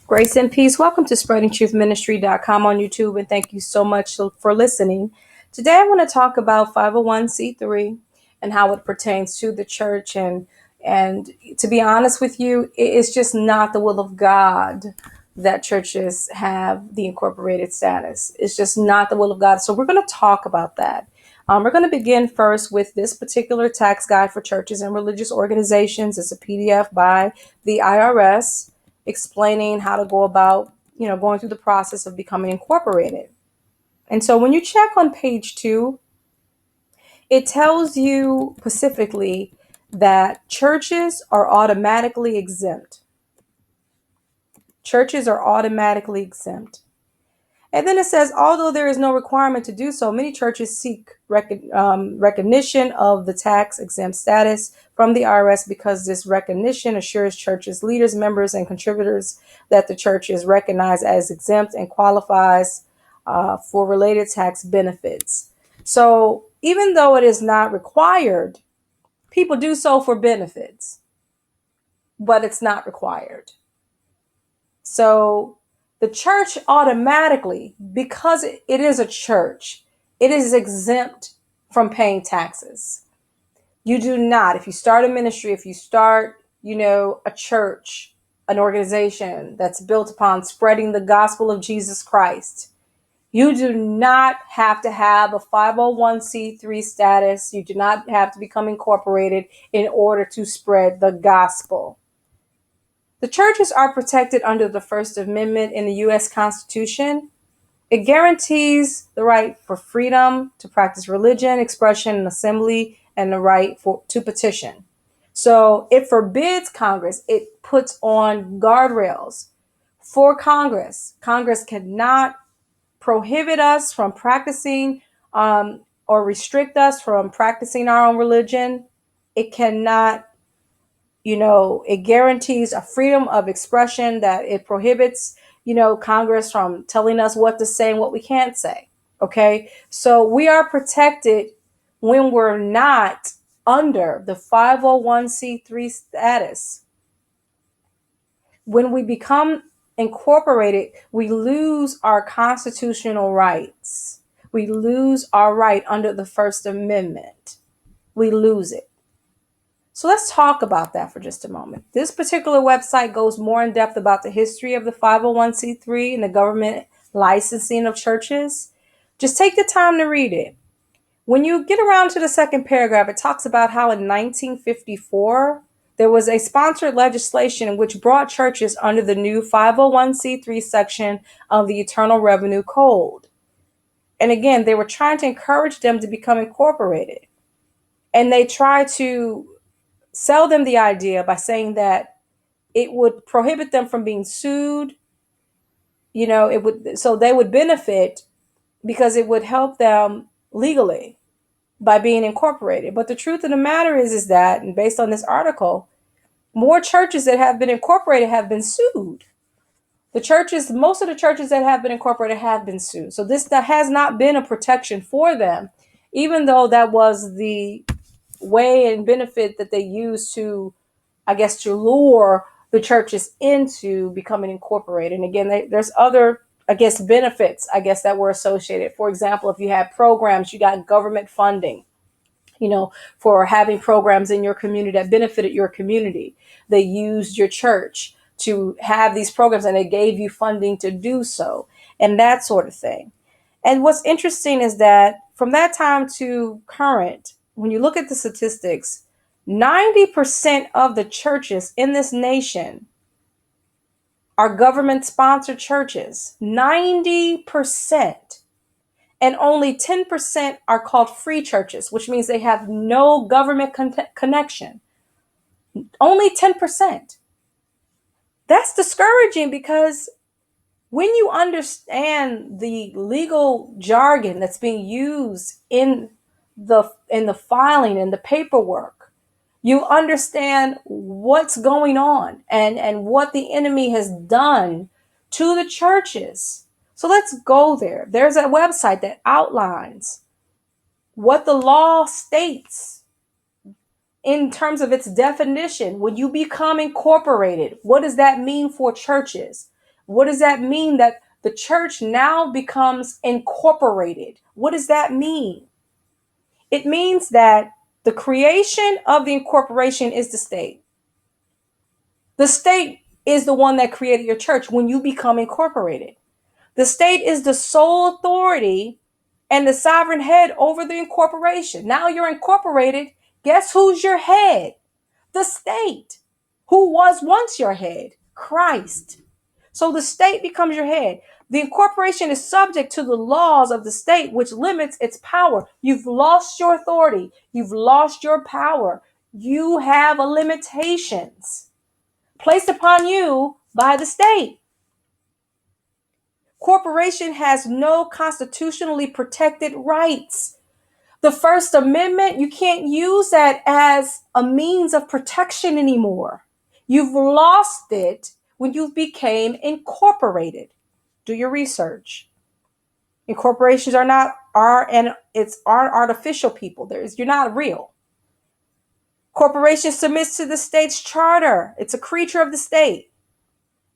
Grace and peace. Welcome to spreadingtruthministry.com on YouTube, and thank you so much for listening. Today, I want to talk about 501c3 and how it pertains to the church. And to be honest with you, it's just not the will of God that churches have the incorporated status. It's just not the will of God. So we're going to talk about that. We're going to begin first with this particular tax guide for churches and religious organizations. It's a PDF by the IRS explaining how to go about, going through the process of becoming incorporated. And so when you check on page 2, it tells you specifically that churches are automatically exempt. Churches are automatically exempt. And then it says, although there is no requirement to do so, many churches seek recognition of the tax exempt status from the IRS because this recognition assures churches, leaders, members, and contributors that the church is recognized as exempt and qualifies for related tax benefits. So even though it is not required, people do so for benefits, but it's not required. So the church automatically, because it is a church, it is exempt from paying taxes. You do not. If you start a ministry, if you start, a church, an organization that's built upon spreading the gospel of Jesus Christ, you do not have to have a 501c3 status. You do not have to become incorporated in order to spread the gospel. The churches are protected under the First Amendment in the U.S. Constitution. It guarantees the right for freedom to practice religion, expression, and assembly, and the right to petition. So it forbids Congress. It puts on guardrails for Congress. Congress cannot prohibit us from practicing or restrict us from practicing our own religion. It cannot. It guarantees a freedom of expression that it prohibits, Congress from telling us what to say and what we can't say. Okay. So we are protected when we're not under the 501c3 status. When we become incorporated, we lose our constitutional rights. We lose our right under the First Amendment. We lose it. So let's talk about that for just a moment. This particular website goes more in depth about the history of the 501c3 and the government licensing of churches. Just take the time to read it. When you get around to the second paragraph, it talks about how in 1954, there was a sponsored legislation which brought churches under the new 501c3 section of the Internal Revenue Code. And again, they were trying to encourage them to become incorporated. And they tried to sell them the idea by saying that it would prohibit them from being sued. So they would benefit because it would help them legally by being incorporated. But the truth of the matter is that, and based on this article, more churches that have been incorporated have been sued. Most of the churches that have been incorporated have been sued. So that has not been a protection for them, even though that was the way and benefit that they use to lure the churches into becoming incorporated. And again, there's other, benefits, that were associated. For example, if you had programs, you got government funding, for having programs in your community that benefited your community. They used your church to have these programs and they gave you funding to do so and that sort of thing. And what's interesting is that from that time to current, when you look at the statistics, 90% of the churches in this nation are government-sponsored churches. 90%. And only 10% are called free churches, which means they have no government connection. Only 10%. That's discouraging because when you understand the legal jargon that's being used in the filing and the paperwork, you understand what's going on and what the enemy has done to the churches. So let's go there. There's a website that outlines what the law states in terms of its definition. When you become incorporated, what does that mean for churches? What does that mean that the church now becomes incorporated? What does that mean? It means that the creation of the incorporation is the state. The state is the one that created your church when you become incorporated. The state is the sole authority and the sovereign head over the incorporation. Now you're incorporated. Guess who's your head? The state. Who was once your head? Christ. So the state becomes your head. The incorporation is subject to the laws of the state, which limits its power. You've lost your authority. You've lost your power. You have limitations placed upon you by the state. Corporation has no constitutionally protected rights. The First Amendment, you can't use that as a means of protection anymore. You've lost it when you became incorporated. Do your research. Incorporations aren't artificial people. You're not real. Corporation submits to the state's charter. It's a creature of the state.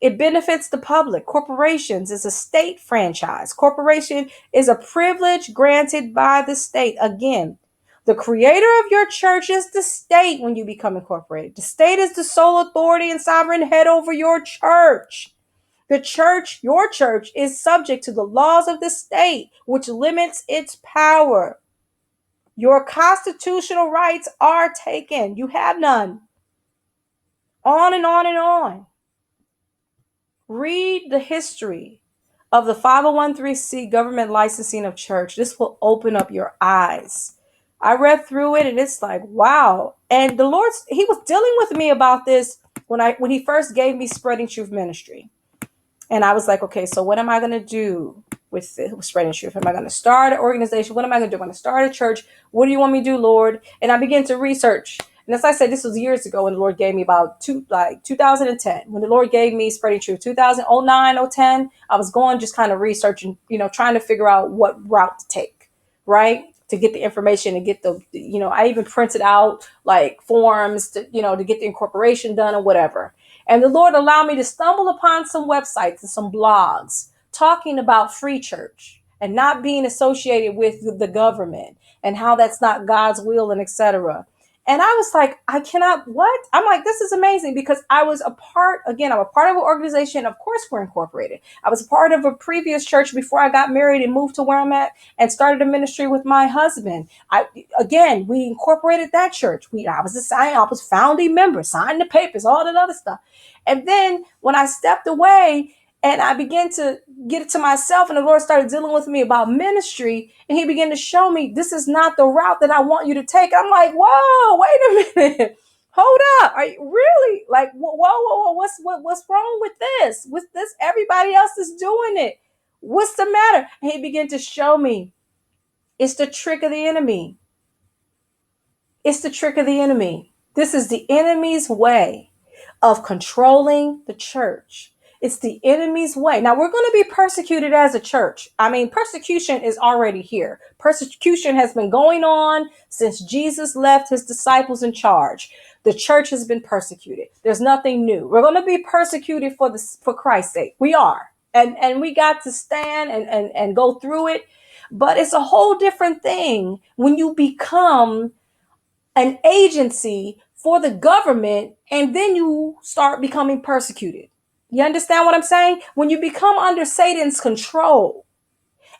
It benefits the public. Corporations is a state franchise. Corporation is a privilege granted by the state. Again, the creator of your church is the state when you become incorporated. The state is the sole authority and sovereign head over your church. The church, your church, is subject to the laws of the state, which limits its power. Your constitutional rights are taken. You have none. On and on and on. Read the history of the 501(c)(3) government licensing of church. This will open up your eyes. I read through it and it's like, wow. And the Lord, he was dealing with me about this when he first gave me Spreading Truth Ministry. And I was like, okay, so what am I going to do with Spreading Truth? Am I going to start an organization? What am I going to do? I'm going to start a church. What do you want me to do, Lord? And I began to research. And as I said, this was years ago when the Lord gave me about 2010. When the Lord gave me Spreading Truth, 2009, 10, I was going just kind of researching, trying to figure out what route to take, right? To get the information and get I even printed out like forms to get the incorporation done or whatever. And the Lord allowed me to stumble upon some websites and some blogs talking about free church and not being associated with the government and how that's not God's will and etc. And I was like, what? I'm like, this is amazing because I'm a part of an organization. Of course, we're incorporated. I was a part of a previous church before I got married and moved to where I'm at and started a ministry with my husband. We incorporated that church. I was founding member, signed the papers, all that other stuff. And then when I stepped away and I began to get it to myself and the Lord started dealing with me about ministry and he began to show me this is not the route that I want you to take. I'm like, whoa, wait a minute. Hold up. Are you really like, whoa, what's wrong with this? With this, everybody else is doing it. What's the matter? And he began to show me it's the trick of the enemy. It's the trick of the enemy. This is the enemy's way of controlling the church. It's the enemy's way. Now, we're going to be persecuted as a church. I mean, persecution is already here. Persecution has been going on since Jesus left his disciples in charge. The church has been persecuted. There's nothing new. We're going to be persecuted for Christ's sake. We are. And we got to stand and go through it. But it's a whole different thing when you become an agency for the government and then you start becoming persecuted. You understand what I'm saying? When you become under Satan's control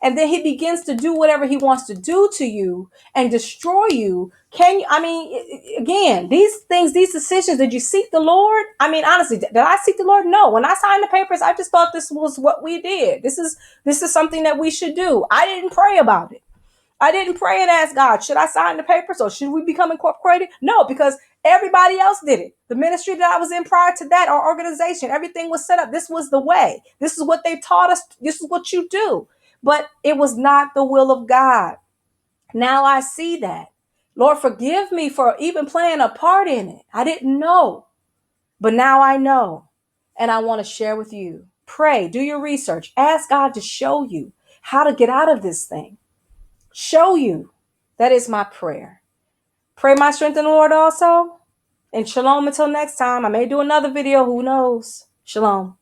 and then he begins to do whatever he wants to do to you and destroy you, again, these decisions, did you seek the Lord? I mean, honestly, did I seek the Lord? No. When I signed the papers, I just thought this was what we did. This is something that we should do. I didn't pray about it. I didn't pray and ask God, should I sign the papers or should we become incorporated? No, because everybody else did it. The ministry that I was in prior to that, our organization, everything was set up. This was the way. This is what they taught us. This is what you do. But it was not the will of God. Now I see that. Lord, forgive me for even playing a part in it. I didn't know. But now I know. And I want to share with you. Pray, do your research. Ask God to show you how to get out of this thing. Show you. That is my prayer. Pray my strength in the Lord also. And shalom until next time. I may do another video. Who knows? Shalom.